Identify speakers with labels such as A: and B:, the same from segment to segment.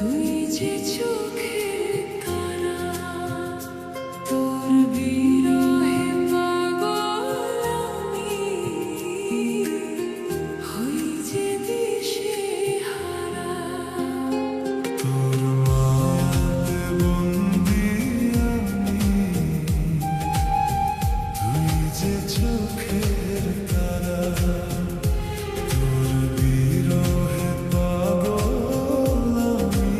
A: তুই যে চোখের তারা, তোর বিরহে পাগল আমি, হই যে দিশেহারা।
B: তোর মায়াতে বন্দি আমি, তুই যে চোখের তারা, তোর বিরহে পাগল আমি,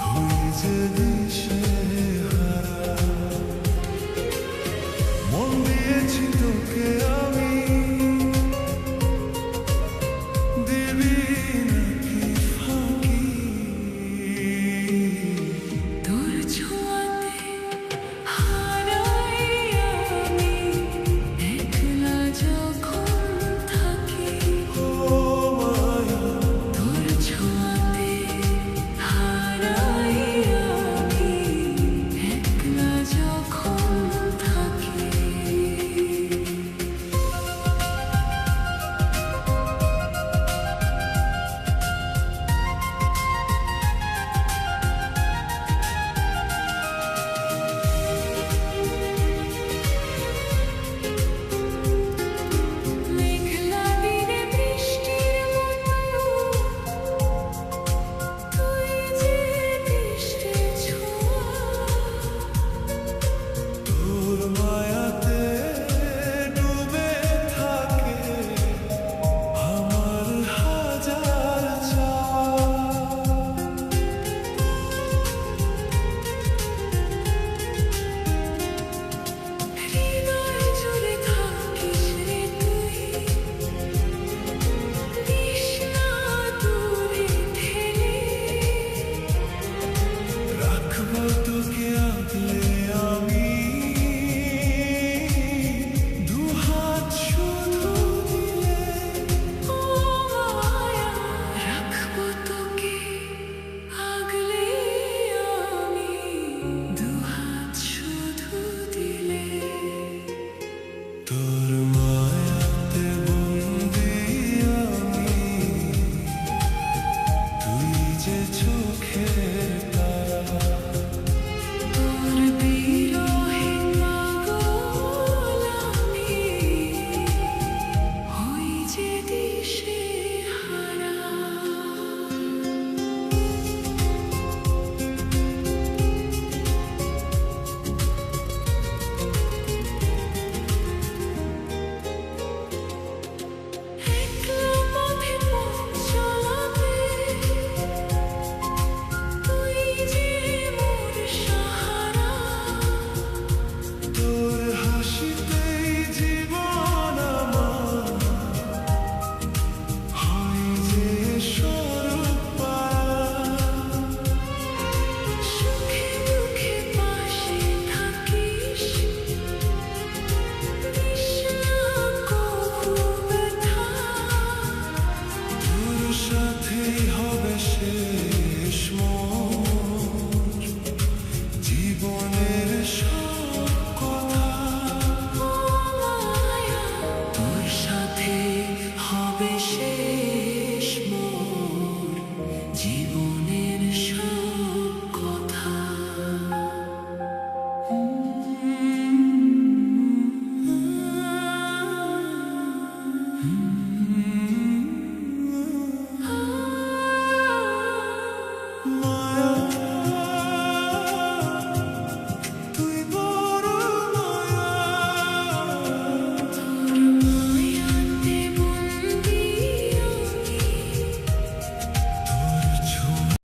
B: হই যে দিশেহারা। মন দিয়েছি তোকে আমি, দিবি নাকি ফাঁকি?
A: তোর ছোঁয়াতে হারাই আমি, একলা যখন থাকি।
B: ও মায়া,
A: তোর ছোঁয়াতে হারাই আমি, একলা যখন থাকি। মেঘলা দিনে বৃষ্টির মতো, তুই যে মিষ্টি ছোঁয়া।
B: তোর মায়াতে ডুবে থাকে আমার হাজার চাওয়া।
A: হৃদয় জুড়ে থাকিস রে তুই, দিস না দূরে ঠেলে।
B: রাখবো তোকে আগলে আমি, দুহাত শুধু দিলে।
A: ও মায়া, রাখবো তোকে আগলে আমি, দুহাত শুধু দিলে।
B: তোর মায়াতে বন্দি আমি, তুই যে চোখে